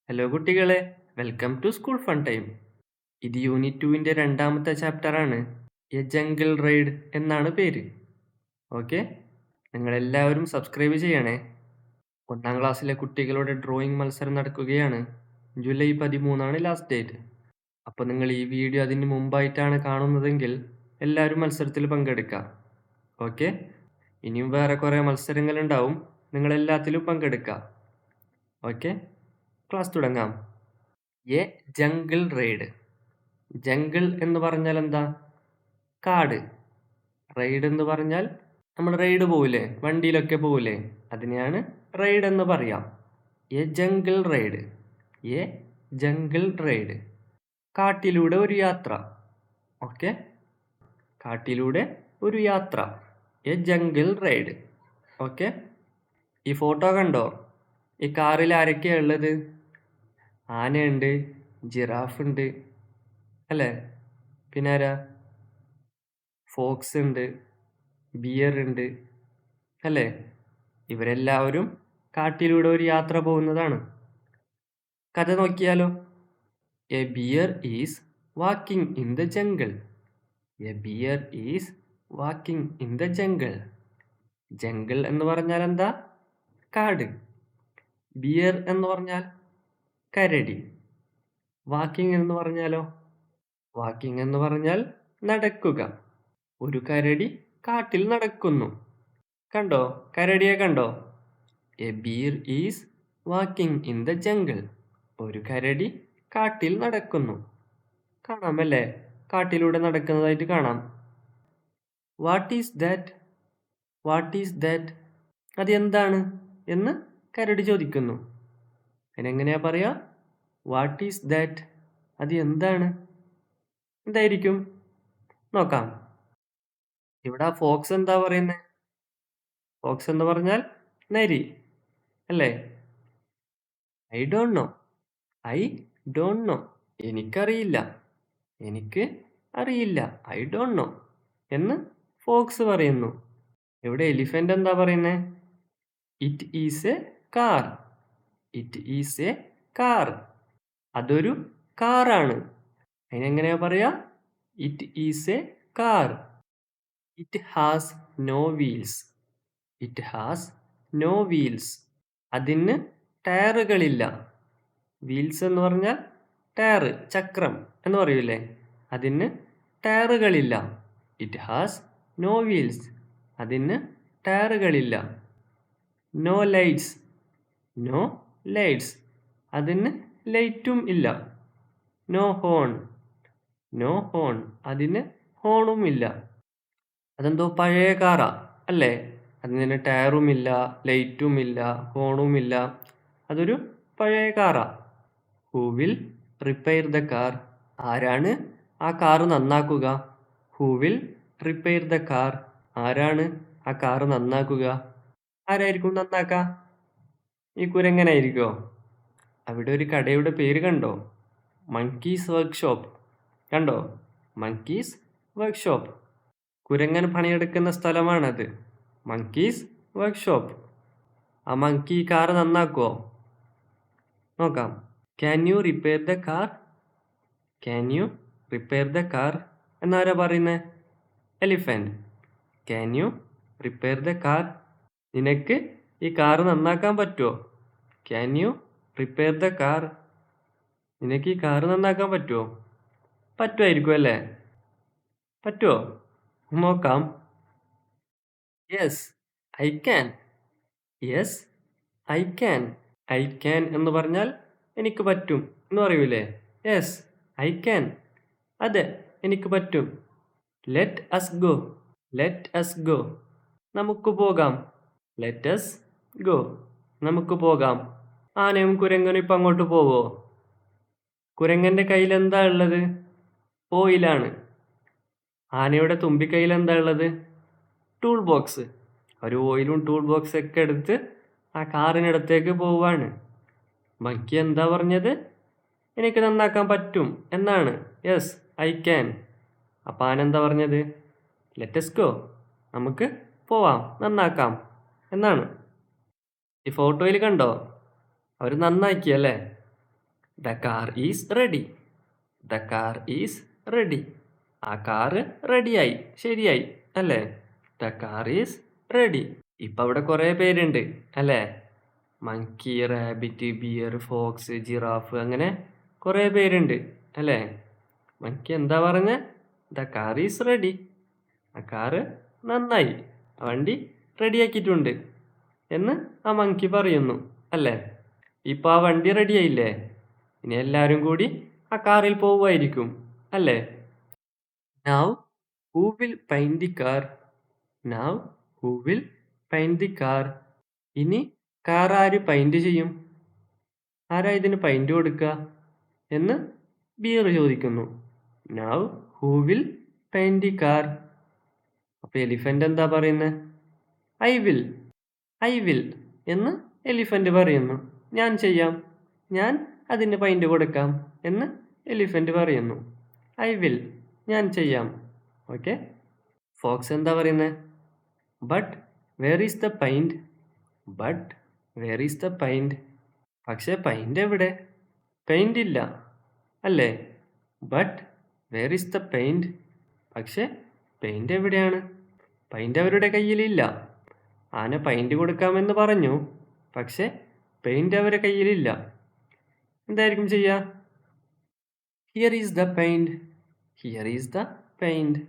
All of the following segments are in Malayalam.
ഹലോ കുട്ടികളെ, welcome to school fun time. ഇത് യൂണിറ്റ് 2ന്റെ രണ്ടാമത്തെ ചാപ്റ്ററാണ്. എ ജംഗിൾ റൈഡ് എന്നാണ് പേര്. ഓക്കെ, നിങ്ങളെല്ലാവരും സബ്സ്ക്രൈബ് ചെയ്യണേ. 1ാം ക്ലാസ്സിലെ കുട്ടികളുടെ ഡ്രോയിങ് മത്സരം നടക്കുകയാണ്. July 13 last date. അപ്പോൾ നിങ്ങൾ ഈ വീഡിയോ അതിന് മുമ്പായിട്ടാണ് കാണുന്നതെങ്കിൽ എല്ലാവരും മത്സരത്തിൽ പങ്കെടുക്കുക. ഓക്കെ, ഇനിയും വേറെ കുറേ മത്സരങ്ങളുണ്ടാവും, നിങ്ങളെല്ലാത്തിലും പങ്കെടുക്കുക. ഓക്കെ, ക്ലാസ് തുടങ്ങാം. A jungle ride. ജംഗിൾ എന്ന് പറഞ്ഞാൽ എന്താ? കാട്. റൈഡ് എന്ന് പറഞ്ഞാൽ നമ്മൾ റൈഡ് പോവില്ലേ, വണ്ടിയിലൊക്കെ പോവില്ലേ, അതിനെയാണ് റൈഡ് എന്ന് പറയാം. A jungle ride. A jungle ride. കാട്ടിലൂടെ ഒരു യാത്ര. ഓക്കെ, കാട്ടിലൂടെ ഒരു യാത്ര. A jungle ride. ഓക്കെ, ഈ ഫോട്ടോ കണ്ടോ? ഈ കാറിൽ ആരൊക്കെയാണ് ഉള്ളത്? ആനയുണ്ട്, ജിറാഫ് ഉണ്ട് അല്ലേ, പിന്നെ ആരാ? ഫോക്സ് ഉണ്ട്, ബിയർ ഉണ്ട് അല്ലേ. ഇവരെല്ലാവരും കാട്ടിലൂടെ ഒരു യാത്ര പോകുന്നതാണ്. കഥ നോക്കിയാലോ. A bear is walking in the jungle. A bear is walking in the jungle. Jungle എന്ന് പറഞ്ഞാൽ എന്താ? കാട്. ബിയർ എന്ന് പറഞ്ഞാൽ കരടി. വാക്കിംഗ് എന്ന് പറഞ്ഞാലോ? വാക്കിംഗ് എന്ന് പറഞ്ഞാൽ നടക്കുക. ഒരു കരടി കാട്ടിൽ നടക്കുന്നു. കണ്ടോ? കരടിയെ കണ്ടോ? A bear is walking in the jungle. ഒരു കരടി കാട്ടിൽ നടക്കുന്നു. കാണാമല്ലേ? കാട്ടിലൂടെ നടക്കുന്നതായിട്ട് കാണാം. What is that? What is that? അത് എന്താണ് എന്ന് കരടി ചോദിക്കുന്നു. അതിനെങ്ങനെയാ പറയാ? What is that? അത് എന്താണ്? എന്തായിരിക്കും? നോക്കാം. ഇവിടെ ഫോക്സ് എന്താ പറയുന്നത്? ഫോക്സ് എന്ന് പറഞ്ഞാൽ നരി അല്ലേ. I don't know. I don't know. എനിക്കറിയില്ല. എനിക്ക് അറിയില്ല. ഐ ഡോണ്ട് നോ എന്ന് ഫോക്സ് പറയുന്നു. ഇവിടെ എലിഫന്റ് എന്താ പറയുന്നത്? It is a car. It is a car. അതൊരു കാറാണ്. അതിനെങ്ങനെയാ പറയാ? It is a car. It has no wheels. It has no wheels. അതിന് ടയറുകളില്ല. വീൽസ് എന്ന് പറഞ്ഞാൽ ടയർ, ചക്രം എന്ന് പറയൂലേ, അതിന് ടയറുകളില്ല. It has no wheels. അതിന് ടയറുകളില്ല. No lights. No lights. അതിന് ലൈറ്റും ഇല്ല. No horn. No horn. അതിന് ഹോണും ഇല്ല. അതെന്തോ പഴയ കാറാ അല്ലേ. അതിന് ടയറുമില്ല, ലൈറ്റുമില്ല, ഹോണുമില്ല. അതൊരു പഴയ കാറാ. Who will repair the car? ആരാണ് ആ കാറ് നന്നാക്കുക? Who will repair the car? ആരാണ് ആ കാറ് നന്നാക്കുക? ആരായിരിക്കും നന്നാക്ക? ഈ കുരങ്ങനായിരിക്കോ? അവിടെ ഒരു കടയുടെ പേര് കണ്ടോ? Monkeys workshop. കണ്ടോ? Monkeys workshop. കുരങ്ങൻ പണിയെടുക്കുന്ന സ്ഥലമാണത്. Monkeys workshop. ആ മങ്കി കാർ നന്നാക്കുമോ? നോക്കാം. Can you repair the car? Can you repair the car എന്നാരാ പറയുന്നത്? Elephant. Can you repair the car? നിനക്ക് ഈ കാർ നന്നാക്കാൻ പറ്റുമോ? Can you repair the car? നിനക്ക് ഈ കാർ നന്നാക്കാൻ പറ്റുമോ? പറ്റുമായിരിക്കും അല്ലേ. പറ്റുമോ? നോക്കാം. Yes I can. Yes I can. I can എന്ന് പറഞ്ഞാൽ എനിക്ക് പറ്റും എന്ന് പറയൂലേ. Yes I can. അതെ, എനിക്ക് പറ്റും. Let us go. Let us go. നമുക്ക് പോകാം. Let us go. നമുക്ക് പോകാം. ആനയും കുരങ്ങനും ഇപ്പം അങ്ങോട്ട് പോവോ? കുരങ്ങന്റെ കയ്യിൽ എന്താ ഉള്ളത്? ഓയിലാണ്. ആനയുടെ തുമ്പിക്കൈയിൽ എന്താ ഉള്ളത്? Tool box. ഒരു ഓയിലും ടൂൾ ബോക്സ് ഒക്കെ എടുത്ത് ആ കാറിനടുത്തേക്ക് പോവാണ്. മങ്കി എന്താ പറഞ്ഞത്? എനിക്ക് നന്നാക്കാൻ പറ്റും എന്നാണ്. Yes I can. അപ്പം ആനെന്താ പറഞ്ഞത്? Let's go. നമുക്ക് പോവാം, നന്നാക്കാം എന്നാണ്. ഈ ഫോട്ടോയിൽ കണ്ടോ? അവർ നന്നാക്കി അല്ലേ. The car is ready. The car is ready. ആ കാറ് റെഡിയായി, ശരിയായി അല്ലേ? The car is ready. ഇപ്പം അവിടെ കുറേ പേരുണ്ട് അല്ലേ? Monkey, rabbit, bear, fox, giraffe, അങ്ങനെ കുറേ പേരുണ്ട് അല്ലേ? മങ്കി എന്താ പറഞ്ഞ? The car is ready. ആ കാറ് നന്നായി, വണ്ടി റെഡിയാക്കിയിട്ടുണ്ട് എന്ന് ആ മങ്കി പറയുന്നു അല്ലേ? ഇപ്പം ആ വണ്ടി റെഡിയായില്ലേ? ഇനി എല്ലാവരും കൂടി ആ കാറിൽ പോവുമായിരിക്കും അല്ലേ? Now who will paint the car? Now who will paint the car? ഇനി കാർ ആര് പെയിന്റ് ചെയ്യും? ആരാ ഇതിന് പെയിന്റ് കൊടുക്കുക എന്ന് ബിയർ ചോദിക്കുന്നു. Now who will paint the car? അപ്പൊ എലിഫന്റ് എന്താ പറയുന്നത്? I will. ഐ വിൽ എന്ന് എലിഫന്റ് പറയുന്നു. ഞാൻ ചെയ്യാം, ഞാൻ അതിന് പെയിന്റ് കൊടുക്കാം എന്ന് എലിഫന്റ് പറയുന്നു. ഐ വിൽ, ഞാൻ ചെയ്യാം. ഓക്കെ. ഫോക്സ് എന്താ പറയുന്നത്? But where is the paint? But where is the paint? പക്ഷേ പെയിന്റ് എവിടെ? പെയിന്റ് ഇല്ല അല്ലേ? But where is the paint? പക്ഷേ പെയിന്റ് എവിടെയാണ്? പെയിന്റ് അവരുടെ കയ്യിലില്ല. ആന പെയിന്റ് കൊടുക്കാമെന്ന് പറഞ്ഞു, പക്ഷേ പെയിന്റ് അവരുടെ കയ്യിലില്ല. എന്തായിരിക്കും ചെയ്യുക? Here is the paint. Here is the paint.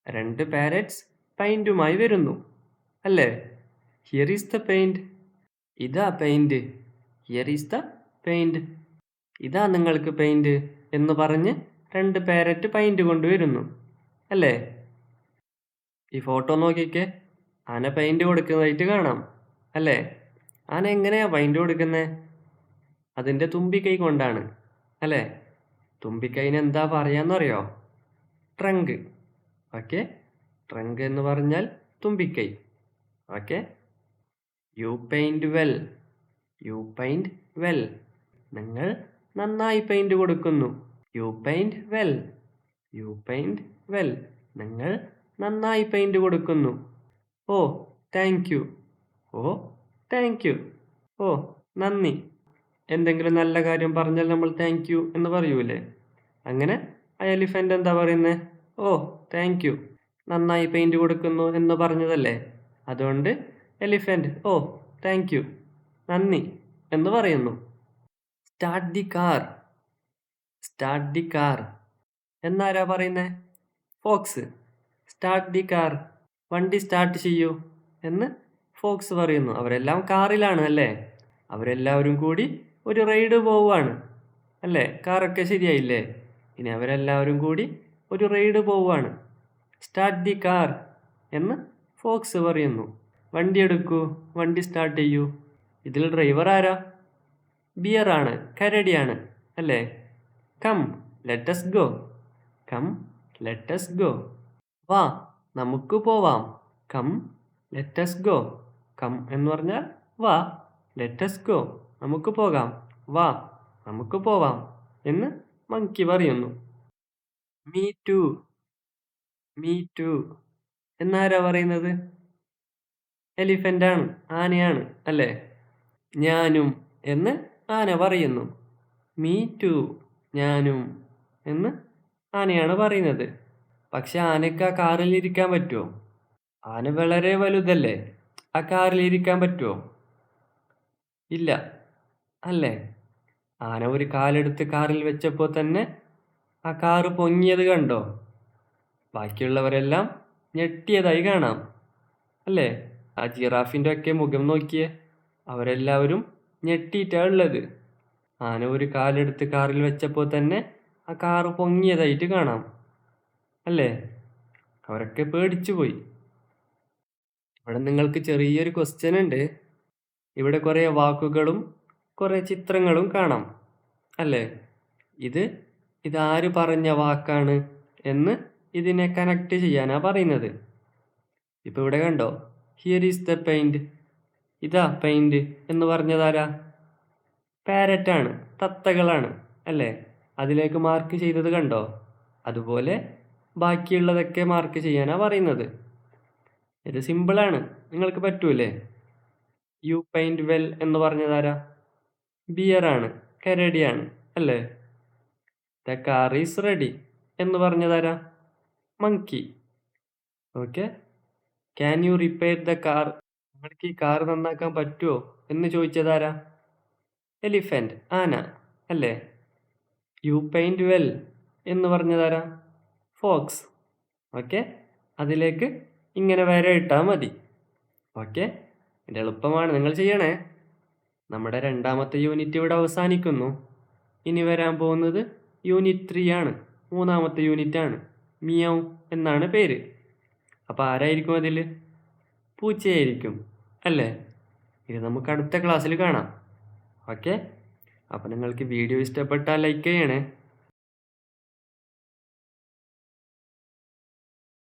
രണ്ട് പാരറ്റ്സ് പെയിന്റുമായി വരുന്നു അല്ലേ? Here is the paint. ഇതാ paint. Here is the paint. ഇതാ നിങ്ങൾക്ക് പെയിന്റ് എന്ന് പറഞ്ഞ് രണ്ട് പാരറ്റ് പെയിന്റ് കൊണ്ടുവരുന്നു അല്ലേ? ഈ ഫോട്ടോ നോക്കിക്കേ. ആന പെയിന്റ് കൊടുക്കുന്നതായിട്ട് കാണാം അല്ലേ? ആന എങ്ങനെയാ പെയിന്റ് കൊടുക്കുന്നത്? അതിൻ്റെ തുമ്പിക്കൈ കൊണ്ടാണ് അല്ലേ? തുമ്പിക്കൈന് എന്താ പറയാന്നറിയോ? ട്രങ്ക്. ഓക്കെ. ട്രങ്ക് എന്ന് പറഞ്ഞാൽ തുമ്പിക്കൈ. Okay. You paint well. You paint well. നിങ്ങൾ നന്നായി പെയിന്റ് കൊടുക്കുന്നു. You paint well. You paint well. നിങ്ങൾ നന്നായി പെയിന്റ് കൊടുക്കുന്നു. Oh thank you. Oh thank you. ഓ നന്ദി. എന്തെങ്കിലും നല്ല കാര്യം പറഞ്ഞാൽ നമ്മൾ താങ്ക് യു എന്ന് പറയൂലേ? അങ്ങനെ ആ എലിഫന്റ് എന്താ പറയുന്നത്? ഓ താങ്ക് യു, നന്നായി പെയിന്റ് കൊടുക്കുന്നു എന്ന് പറഞ്ഞതല്ലേ? അതുകൊണ്ട് എലിഫന്റ് ഓ താങ്ക് യു, നന്ദി എന്ന് പറയുന്നു. Start the car. Start the car എന്നാരാ പറയുന്നത്? ഫോക്സ്. സ്റ്റാർട്ട് ദി കാർ, വണ്ടി സ്റ്റാർട്ട് ചെയ്യൂ എന്ന് ഫോക്സ് പറയുന്നു. അവരെല്ലാം കാറിലാണ് അല്ലേ? അവരെല്ലാവരും കൂടി ഒരു റൈഡ് പോവുകയാണ് അല്ലേ? കാറൊക്കെ ശരിയായില്ലേ? ഇനി അവരെല്ലാവരും കൂടി ഒരു റൈഡ് പോവുകയാണ്. സ്റ്റാർട്ട് ദി കാർ എന്ന് ഫോക്സ് പറയുന്നു. വണ്ടി എടുക്കൂ, വണ്ടി സ്റ്റാർട്ട് ചെയ്യൂ. ഇതിൽ ഡ്രൈവർ ആരാ? ബിയർ ആണ്, കരടിയാണ് അല്ലേ? Come let's go. Come let's go. വാ നമുക്ക് പോവാം. Come let's go. കം എന്ന് പറഞ്ഞാൽ വാ, ലെറ്റസ് ഗോ നമുക്ക് പോകാം, വാ നമുക്ക് പോവാം എന്ന് മങ്കി പറയുന്നു. Me too. മീ ടു എന്നാരാ പറയുന്നത്? എലിഫന്റ് ആണ്, ആനയാണ് അല്ലേ? ഞാനും എന്ന് ആന പറയുന്നു. മീ ടു, ഞാനും എന്ന് ആനയാണ് പറയുന്നത്. പക്ഷെ ആനയ്ക്ക് ആ കാറിൽ ഇരിക്കാൻ പറ്റുമോ? ആന വളരെ വലുതല്ലേ, ആ കാറിൽ ഇരിക്കാൻ പറ്റുമോ? ഇല്ല അല്ലേ? ആന ഒരു കാലെടുത്ത് കാറിൽ വെച്ചപ്പോൾ തന്നെ ആ കാറ് പൊങ്ങിയത് കണ്ടോ? ബാക്കിയുള്ളവരെല്ലാം ഞെട്ടിയതായി കാണാം അല്ലേ? ആ ജിറാഫിൻ്റെ ഒക്കെ മുഖം നോക്കിയേ, അവരെല്ലാവരും ഞെട്ടിയിട്ടാണ് ഉള്ളത്. ആന ഒരു കാലെടുത്ത് കാറിൽ വെച്ചപ്പോൾ തന്നെ ആ കാറ് പൊങ്ങിയതായിട്ട് കാണാം അല്ലേ? അവരൊക്കെ പേടിച്ചു പോയി. ഇവിടെ നിങ്ങൾക്ക് ചെറിയൊരു ക്വസ്റ്റ്യൻ ഉണ്ട്. ഇവിടെ കുറേ വാക്കുകളും കുറേ ചിത്രങ്ങളും കാണാം അല്ലേ? ഇതാര് പറഞ്ഞ വാക്കാണ് എന്ന് ഇതിനെ കണക്ട് ചെയ്യാനാ പറയുന്നത്. ഇപ്പം ഇവിടെ കണ്ടോ, ഹിയർ ഈസ് ദ പെയിന്റ്. ഇതാ പെയിന്റ് എന്ന് പറഞ്ഞതാരാ? പാരറ്റാണ്, തത്തകളാണ് അല്ലേ? അതിലേക്ക് മാർക്ക് ചെയ്തത് കണ്ടോ? അതുപോലെ ബാക്കിയുള്ളതൊക്കെ മാർക്ക് ചെയ്യാനാ പറയുന്നത്. ഇത് സിമ്പിളാണ്, നിങ്ങൾക്ക് പറ്റൂലേ? യു പെയിന്റ് വെൽ എന്ന് പറഞ്ഞതാരാ? ബിയർ ആണ്, കരടിയാണ് അല്ലേ? ദ കാർ ഈസ് റെഡി എന്ന് പറഞ്ഞതാരാ? Monkey. Okay. Can you repair the car? നിങ്ങൾക്ക് ഈ കാർ നന്നാക്കാൻ പറ്റുമോ എന്ന് ചോദിച്ചതാരാ? എലിഫന്റ്, ആന, അല്ലേ? യു പെയിന്റ് വെൽ എന്ന് പറഞ്ഞതാരാ? ഫോക്സ്. ഓക്കെ. അതിലേക്ക് ഇങ്ങനെ വര ഇട്ടാൽ മതി. ഓക്കെ. ഇത് എളുപ്പമാണ്, നിങ്ങൾ ചെയ്യണേ. നമ്മുടെ രണ്ടാമത്തെ യൂണിറ്റ് ഇവിടെ അവസാനിക്കുന്നു. ഇനി വരാൻ പോകുന്നത് യൂണിറ്റ് 3 ആണ്. മൂന്നാമത്തെ യൂണിറ്റ് ആണ്. മിയാവ് എന്നാണ് പേര്. അപ്പോൾ ആരായിരിക്കും അതിൽ? പൂച്ചയായിരിക്കും, അല്ലേ? ഇത് നമുക്ക് അടുത്ത ക്ലാസ്സിൽ കാണാം. ഓക്കെ. അപ്പോൾ നിങ്ങൾക്ക് വീഡിയോ ഇഷ്ടപ്പെട്ടാൽ ലൈക്ക് ചെയ്യണേ.